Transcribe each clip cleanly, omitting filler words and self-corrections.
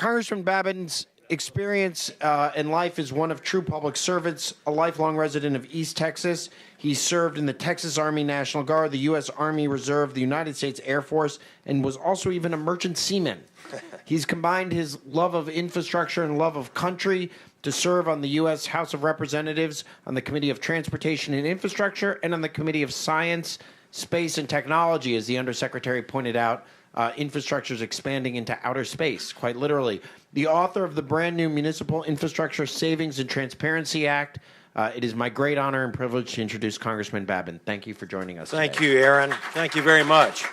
Congressman Babin's experience in life is one of true public servants, a lifelong resident of East Texas. He served in the Texas Army National Guard, the U.S. Army Reserve, the United States Air Force, and was also even a merchant seaman. He's combined his love of infrastructure and love of country to serve on the U.S. House of Representatives, on the Committee of Transportation and Infrastructure, and on the Committee of Science, Space, and Technology. As the Undersecretary pointed out, infrastructure is expanding into outer space, quite literally. The author of the brand new Municipal Infrastructure Savings and Transparency Act. It is my great honor and privilege to introduce Congressman Babin. Thank you for joining us Thank today. you, Aaron. Thank you very much.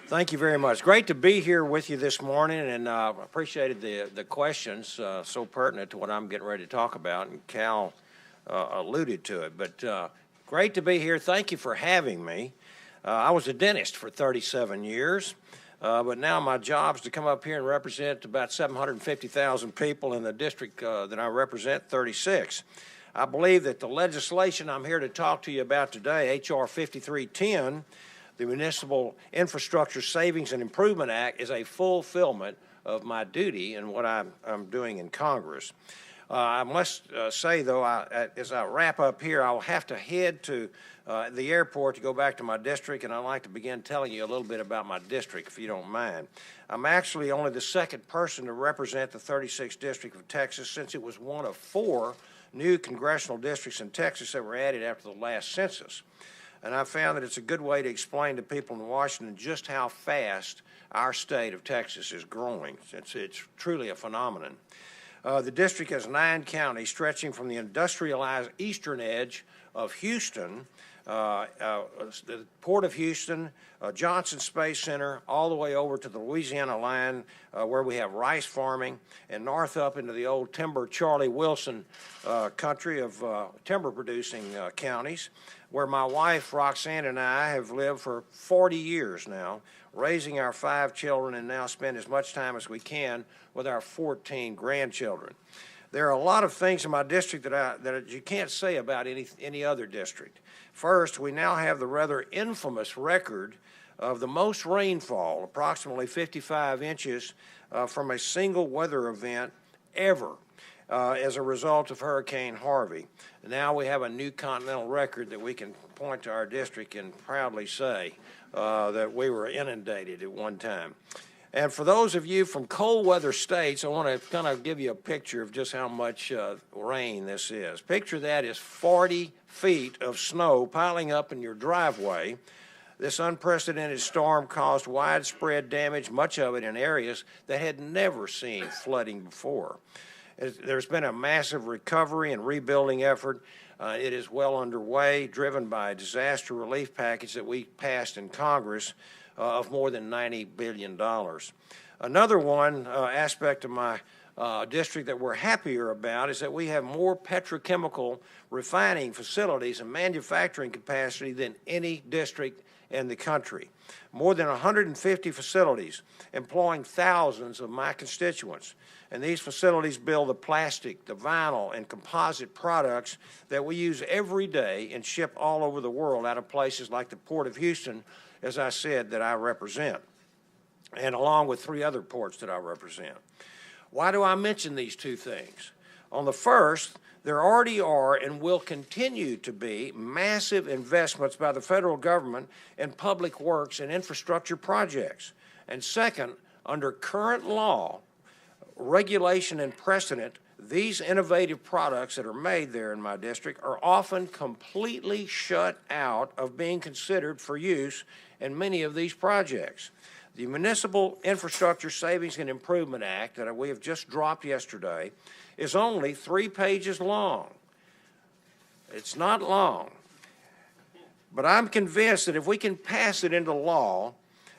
Thank you very much. Great to be here with you this morning, and appreciated the questions, so pertinent to what I'm getting ready to talk about, and Cal alluded to it. But great to be here. Thank you for having me. I was a dentist for 37 years, but now my job is to come up here and represent about 750,000 people in the district that I represent, 36. I believe that the legislation I'm here to talk to you about today, H.R. 5310, the Municipal Infrastructure Savings and Improvement Act, is a fulfillment of my duty and what I'm doing in Congress. I must say, though, as I wrap up here, I'll have to head to the airport to go back to my district, and I'd like to begin telling you a little bit about my district, if you don't mind. I'm actually only the second person to represent the 36th District of Texas, since it was one of 4 new congressional districts in Texas that were added after the last census. And I found that it's a good way to explain to people in Washington just how fast our state of Texas is growing. It's truly a phenomenon. The district has 9 counties stretching from the industrialized eastern edge of Houston, the Port of Houston, Johnson Space Center, all the way over to the Louisiana line where we have rice farming, and north up into the old timber Charlie Wilson country of timber-producing counties, where my wife Roxanne and I have lived for 40 years now, raising our 5 children, and now spend as much time as we can with our 14 grandchildren. There are a lot of things in my district that you can't say about any other district. First, we now have the rather infamous record of the most rainfall, approximately 55 inches, from a single weather event ever as a result of Hurricane Harvey. Now we have a new continental record that we can point to our district and proudly say that we were inundated at one time. And for those of you from cold weather states, I want to kind of give you a picture of just how much rain this is. Picture that as 40 feet of snow piling up in your driveway. This unprecedented storm caused widespread damage, much of it in areas that had never seen flooding before. There's been a massive recovery and rebuilding effort. It is well underway, driven by a disaster relief package that we passed in Congress of more than $90 billion. Another aspect of my district that we're happier about is that we have more petrochemical refining facilities and manufacturing capacity than any district in the country. More than 150 facilities employing thousands of my constituents. And these facilities build the plastic, the vinyl, and composite products that we use every day and ship all over the world out of places like the Port of Houston, as I said, that I represent, and along with 3 other ports that I represent. Why do I mention these 2 things? On the first, there already are and will continue to be massive investments by the federal government in public works and infrastructure projects. And second, under current law, regulation, and precedent, these innovative products that are made there in my district are often completely shut out of being considered for use in many of these projects. The Municipal Infrastructure Savings and Improvement Act that we have just dropped yesterday is only 3 pages long. It's not long. But I'm convinced that if we can pass it into law,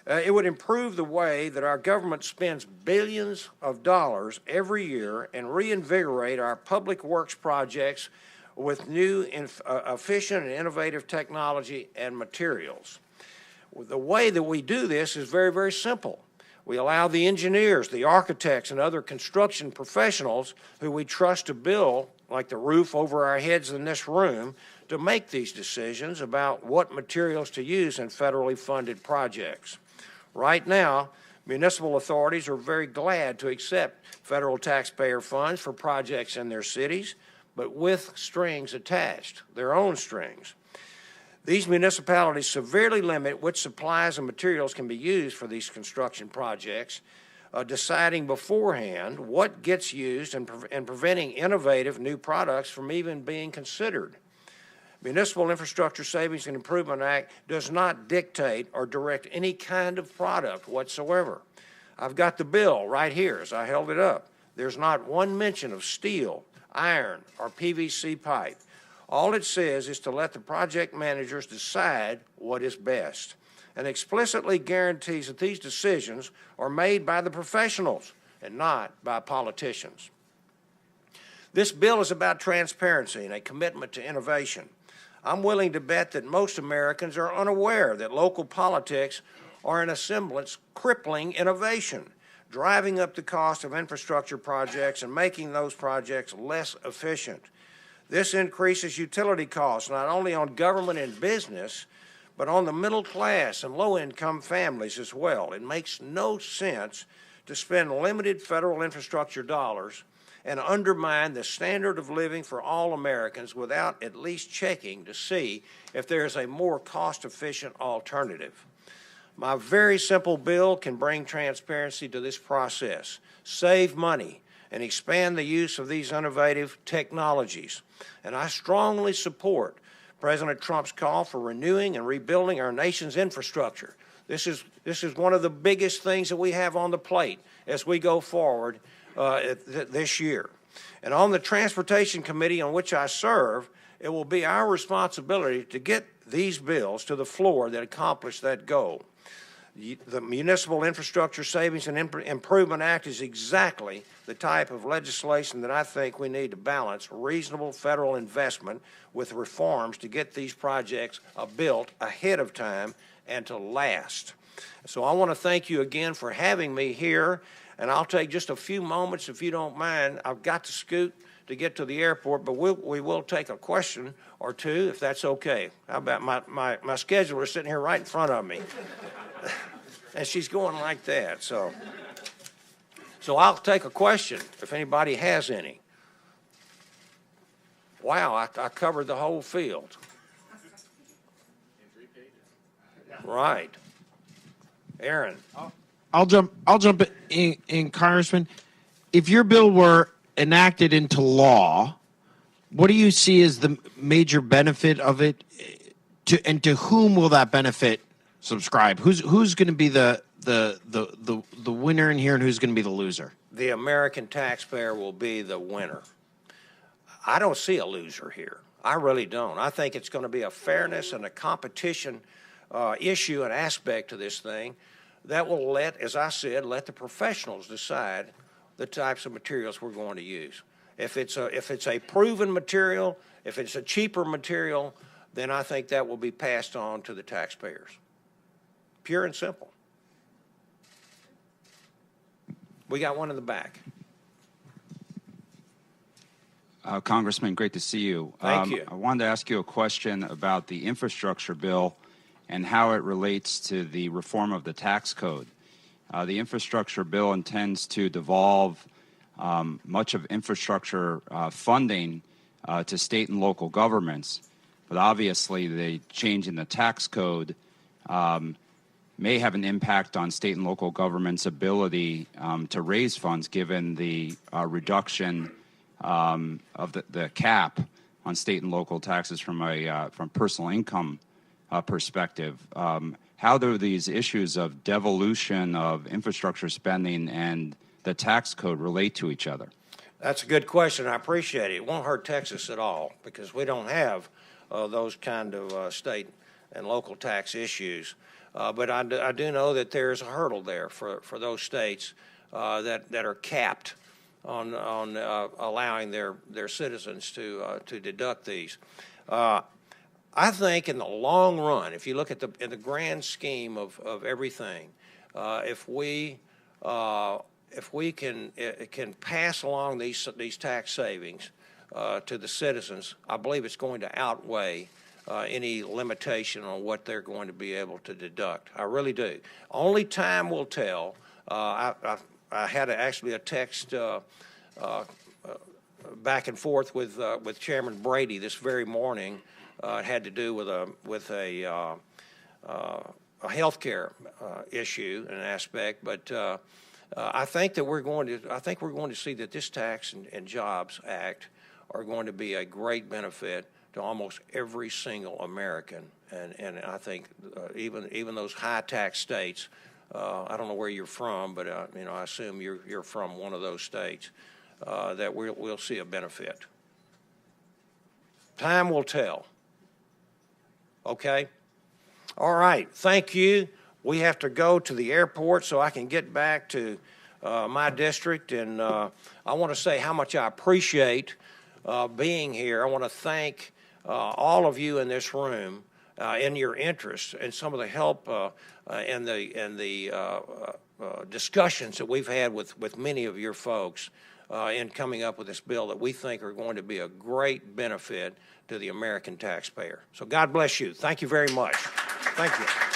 it would improve the way that our government spends billions of dollars every year and reinvigorate our public works projects with new, efficient, and innovative technology and materials. The way that we do this is very, very simple. We allow the engineers, the architects, and other construction professionals who we trust to build, like the roof over our heads in this room, to make these decisions about what materials to use in federally funded projects. Right now, Municipal authorities are very glad to accept federal taxpayer funds for projects in their cities, but with strings attached, their own strings. These municipalities severely limit which supplies and materials can be used for these construction projects, deciding beforehand what gets used and preventing innovative new products from even being considered. Municipal Infrastructure Savings and Improvement Act does not dictate or direct any kind of product whatsoever. I've got the bill right here as I held it up. There's not one mention of steel, iron, or PVC pipe. All it says is to let the project managers decide what is best, and explicitly guarantees that these decisions are made by the professionals and not by politicians. This bill is about transparency and a commitment to innovation. I'm willing to bet that most Americans are unaware that local politics are in a semblance crippling innovation, driving up the cost of infrastructure projects and making those projects less efficient. This increases utility costs not only on government and business, but on the middle class and low-income families as well. It makes no sense to spend limited federal infrastructure dollars and undermine the standard of living for all Americans without at least checking to see if there is a more cost-efficient alternative. My very simple bill can bring transparency to this process, save money, and expand the use of these innovative technologies. And I strongly support President Trump's call for renewing and rebuilding our nation's infrastructure. This is one of the biggest things that we have on the plate as we go forward this year. And on the Transportation Committee on which I serve, it will be our responsibility to get these bills to the floor that accomplish that goal. The Municipal Infrastructure Savings and Improvement Act is exactly the type of legislation that I think we need to balance reasonable federal investment with reforms to get these projects built ahead of time and to last. So I want to thank you again for having me here, and I'll take just a few moments, if you don't mind. I've got to scoot to get to the airport, but we will take a question or two, if that's okay. How about my scheduler is sitting here right in front of me. And she's going like that, so I'll take a question if anybody has any. Wow, I covered the whole field. Right. Aaron. I'll jump in, Congressman. If your bill were enacted into law, what do you see as the major benefit of it, and to whom will that benefit subscribe? Who's going to be the winner in here, and who's going to be the loser? The American taxpayer will be the winner. I don't see a loser here. I really don't. I think it's going to be a fairness and a competition issue and aspect to this thing that will let, as I said, let the professionals decide the types of materials we're going to use. If it's a proven material, if it's a cheaper material, then I think that will be passed on to the taxpayers. Pure and simple. We got one in the back. Congressman, great to see you. Thank you. I wanted to ask you a question about the infrastructure bill and how it relates to the reform of the tax code. The infrastructure bill intends to devolve much of infrastructure funding to state and local governments, but obviously the change in the tax code may have an impact on state and local governments' ability to raise funds, given the reduction of the cap on state and local taxes from personal income perspective. How do these issues of devolution of infrastructure spending and the tax code relate to each other? That's a good question. I appreciate it. It won't hurt Texas at all because we don't have those kind of state and local tax issues. But I do know that there's a hurdle there for those states that are capped on allowing their citizens to deduct these. I think in the long run, if you look at in the grand scheme of everything, if we can pass along these tax savings to the citizens, I believe it's going to outweigh any limitation on what they're going to be able to deduct. I really do. Only time will tell I had actually a text back and forth with Chairman Brady this very morning. It had to do with a health care issue and aspect, but I think that we're going to see that this Tax and Jobs Act are going to be a great benefit to almost every single American, and I think even those high tax states. I don't know where you're from, but I assume you're from one of those states. That we'll see a benefit. Time will tell. Okay? All right. Thank you. We have to go to the airport so I can get back to my district, and I want to say how much I appreciate being here. I want to thank all of you in this room in your interest and some of the help and the discussions that we've had with many of your folks in coming up with this bill that we think are going to be a great benefit to the American taxpayer. So God bless you. Thank you very much. Thank you.